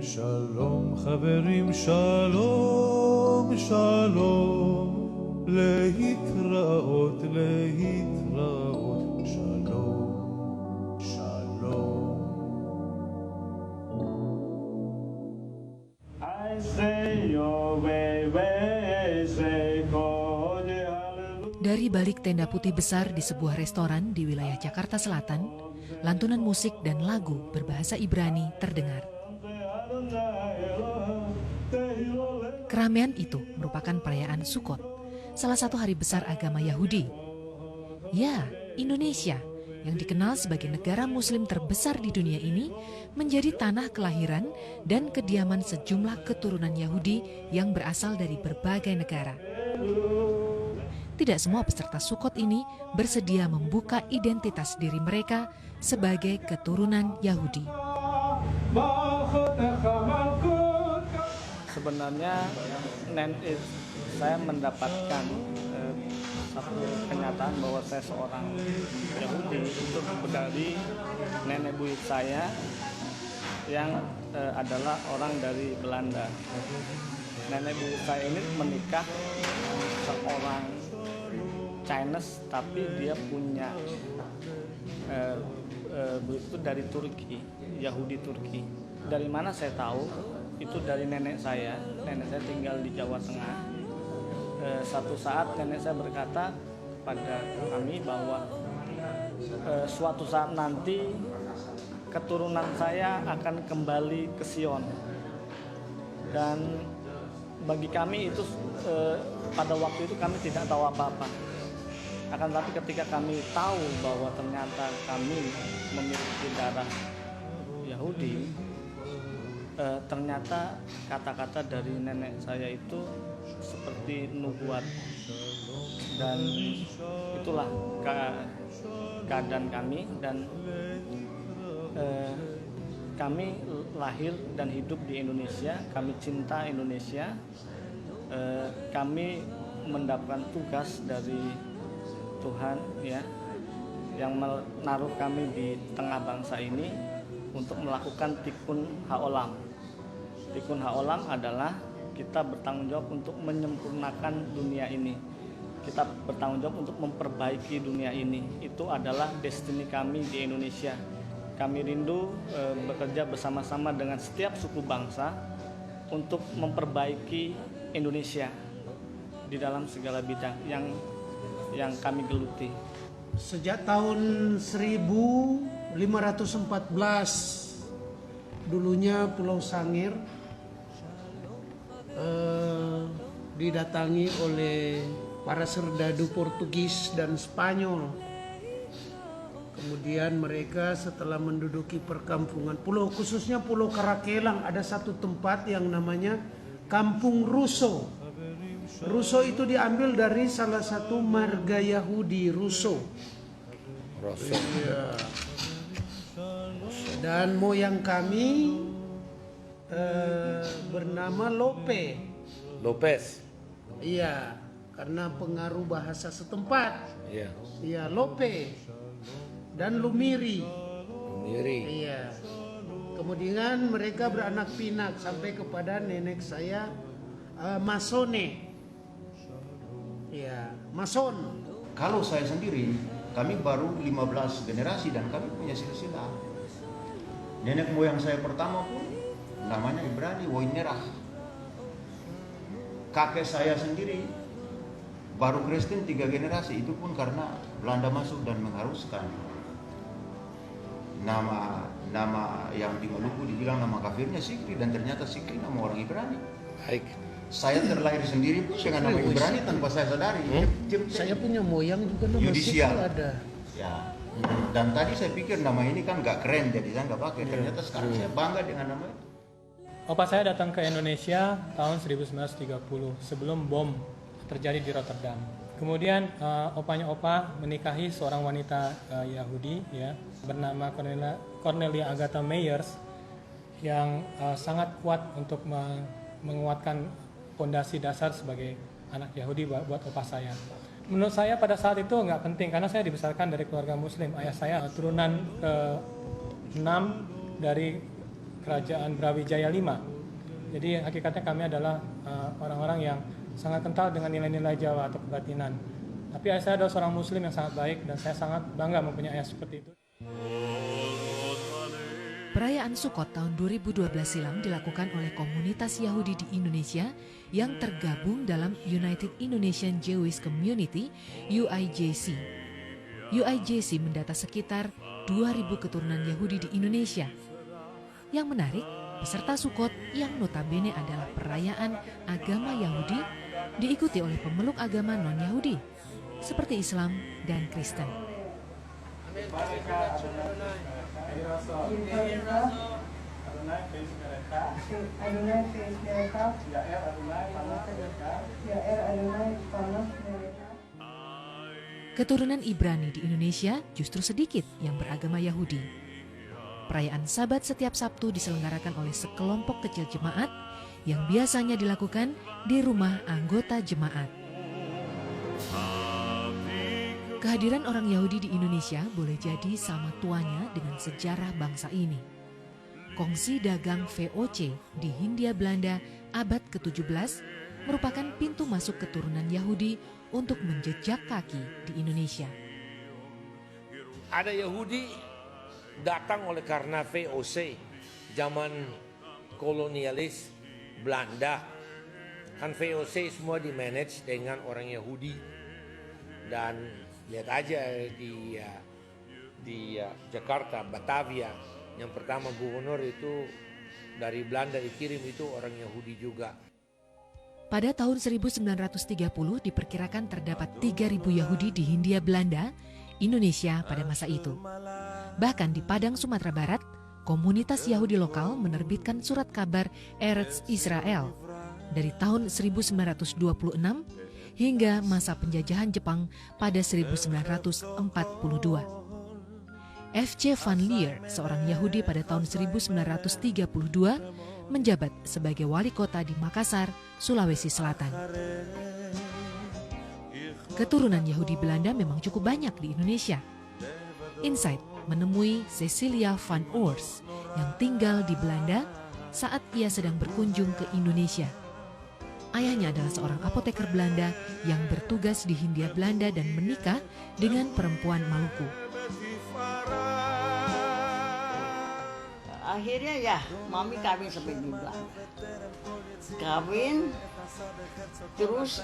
שלום חברים, שלום, שלום, להתראות, להתראות, שלום, שלום. I say your way, say God, hallelujah. Dari balik tenda putih besar di sebuah restoran di wilayah Jakarta Selatan, lantunan musik dan lagu berbahasa Ibrani terdengar. Keramaian itu merupakan perayaan Sukkot, salah satu hari besar agama Yahudi. Ya, Indonesia yang dikenal sebagai negara muslim terbesar di dunia ini menjadi tanah kelahiran dan kediaman sejumlah keturunan Yahudi yang berasal dari berbagai negara. Tidak semua peserta Sukkot ini bersedia membuka identitas diri mereka sebagai keturunan Yahudi. Sebenarnya saya mendapatkan satu kenyataan bahwa saya seorang Yahudi itu dari nenek buyut saya yang adalah orang dari Belanda. Nenek buyut saya ini menikah seorang Chinese, tapi dia punya itu dari Turki, Yahudi Turki. Dari mana saya tahu? Itu dari nenek saya. Nenek saya tinggal di Jawa Tengah. Satu saat nenek saya berkata pada kami bahwa suatu saat nanti keturunan saya akan kembali ke Sion. Dan bagi kami itu pada waktu itu kami tidak tahu apa-apa. Akan tetapi ketika kami tahu bahwa ternyata kami memiliki darah Yahudi, ternyata kata-kata dari nenek saya itu seperti nubuat, dan itulah keadaan kami. Dan kami lahir dan hidup di Indonesia, kami cinta Indonesia, kami mendapatkan tugas dari Tuhan, ya, yang menaruh kami di tengah bangsa ini untuk melakukan tikkun ha'olam. Tikkun ha'olam adalah kita bertanggung jawab untuk menyempurnakan dunia ini. Kita bertanggung jawab untuk memperbaiki dunia ini. Itu adalah destiny kami di Indonesia. Kami rindu bekerja bersama-sama dengan setiap suku bangsa untuk memperbaiki Indonesia di dalam segala bidang yang kami geluti. Sejak tahun 1514, dulunya Pulau Sangir didatangi oleh para serdadu Portugis dan Spanyol. Kemudian mereka setelah menduduki perkampungan pulau, khususnya Pulau Karakelang, ada satu tempat yang namanya Kampung Russo. Russo itu diambil dari salah satu marga Yahudi, Russo. Ya. Dan moyang kami bernama Lopez. Iya, karena pengaruh bahasa setempat. Iya. Iya, Lope dan Lumiri. Iya. Kemudian mereka beranak pinak sampai kepada nenek saya Masone. Ya, Mason. Kalau saya sendiri, kami baru 15 generasi dan kami punya silsilah. Nenek moyang saya pertama pun namanya Ibrani, Woinerah. Kakek saya sendiri baru Kristen 3 generasi, itu pun karena Belanda masuk dan mengharuskan. Nama yang di Maluku dibilang nama kafirnya Sikri, dan ternyata Sikri nama orang Ibrani. Baik. Saya terlahir sendiri pun dengan nama Ibrani tanpa saya sadari. Saya punya moyang juga nama Yudisial Sikri ada. Ya. Dan tadi saya pikir nama ini kan gak keren, jadi saya gak pakai. Ternyata sekarang saya bangga dengan nama itu. Opa saya datang ke Indonesia tahun 1930 sebelum bom terjadi di Rotterdam. Kemudian opanya opa menikahi seorang wanita Yahudi, ya, bernama Cornelia Agatha Meyers, yang sangat kuat untuk menguatkan fondasi dasar sebagai anak Yahudi buat opa saya. Menurut saya pada saat itu nggak penting karena saya dibesarkan dari keluarga Muslim. Ayah saya turunan ke-6 dari Kerajaan Brawijaya V. Jadi hakikatnya kami adalah orang-orang yang sangat kental dengan nilai-nilai Jawa atau kebatinan. Tapi ayah saya adalah seorang Muslim yang sangat baik dan saya sangat bangga mempunyai ayah seperti itu. Perayaan Sukkot tahun 2012 silam dilakukan oleh komunitas Yahudi di Indonesia yang tergabung dalam United Indonesian Jewish Community (UIJC). UIJC mendata sekitar 2.000 keturunan Yahudi di Indonesia. Yang menarik, peserta Sukkot yang notabene adalah perayaan agama Yahudi diikuti oleh pemeluk agama non-Yahudi seperti Islam dan Kristen. Keturunan Ibrani di Indonesia justru sedikit yang beragama Yahudi. Perayaan Sabat setiap Sabtu diselenggarakan oleh sekelompok kecil jemaat yang biasanya dilakukan di rumah anggota jemaat. Kehadiran orang Yahudi di Indonesia boleh jadi sama tuanya dengan sejarah bangsa ini. Kongsi dagang VOC di Hindia Belanda abad ke-17 merupakan pintu masuk keturunan Yahudi untuk menjejak kaki di Indonesia. Ada Yahudi datang oleh karena VOC zaman kolonialis Belanda. Kan VOC semua dimanage dengan orang Yahudi. Dan lihat aja di Jakarta, Batavia, yang pertama gubernur itu dari Belanda dikirim itu orang Yahudi juga. Pada tahun 1930 diperkirakan terdapat 3.000 Yahudi di Hindia Belanda, Indonesia pada masa itu. Bahkan di Padang, Sumatera Barat, komunitas Yahudi lokal menerbitkan surat kabar Eretz Israel dari tahun 1926 hingga masa penjajahan Jepang pada 1942. F.C. Van Leer, seorang Yahudi pada tahun 1932, menjabat sebagai wali kota di Makassar, Sulawesi Selatan. Keturunan Yahudi Belanda memang cukup banyak di Indonesia. Insight menemui Cecilia van Oors yang tinggal di Belanda saat ia sedang berkunjung ke Indonesia. Ayahnya adalah seorang apoteker Belanda yang bertugas di Hindia Belanda dan menikah dengan perempuan Maluku. Akhirnya ya, mami kawin sampai di Belanda. Kawin, terus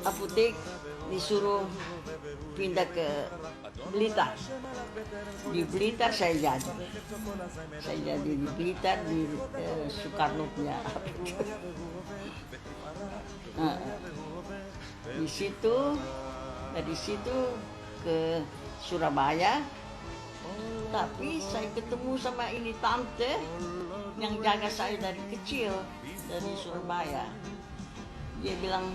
apotek disuruh pindah ke Blitar. Di Blitar saya jadi. Saya jadi di Blitar di Soekarno punya apotek. Dari situ ke Surabaya. Tapi saya ketemu sama ini tante yang jaga saya dari kecil dari Surabaya. Dia bilang,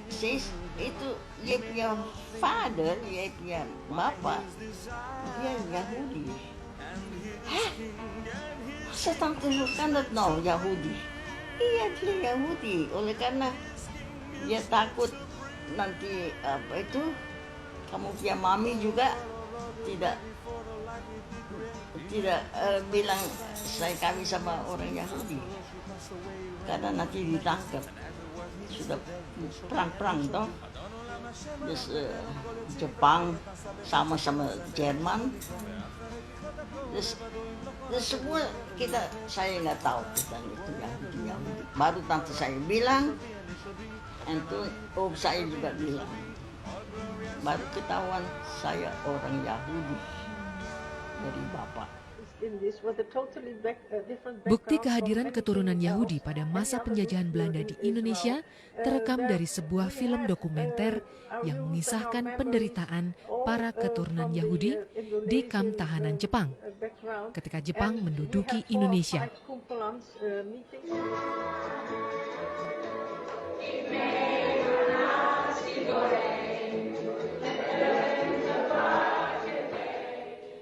sis, itu dia punya father, dia punya bapak, dia Yahudi. Hah? Masa tante cannot know Yahudi? Iya, dia Yahudi. Oleh karena dia takut nanti kamu punya mami juga tidak bilang saya kawin sama orang Yahudi karena nanti ditangkap. Sudah perang toh, terus Jepang sama-sama Jerman, terus semua saya nggak tahu tentang itu Yahudi. Baru tante saya bilang, itu saya juga bilang, baru ketahuan saya orang Yahudi dari bapak. Bukti kehadiran keturunan Yahudi pada masa penjajahan Belanda di Indonesia terekam dari sebuah film dokumenter yang mengisahkan penderitaan para keturunan Yahudi di kamp tahanan Jepang ketika Jepang menduduki Indonesia.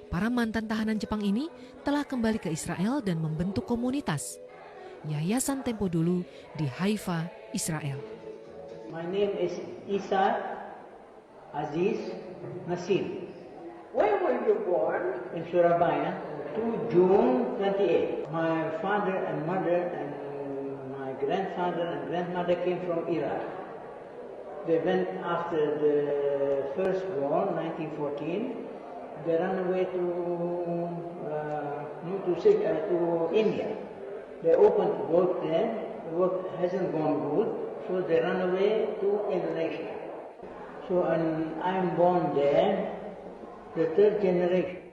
Para mantan tahanan Jepang ini telah kembali ke Israel dan membentuk komunitas Yayasan Tempo Dulu di Haifa, Israel. My name is Isa Aziz Nasir. Where were you born? In Surabaya, 2 June 28. My father and mother and my grandfather and grandmother came from Iraq. They went after the first war, 1914. They ran away to India. They opened work there. The work hasn't gone good, so they ran away to Indonesia. So I'm born there, the 3rd generation.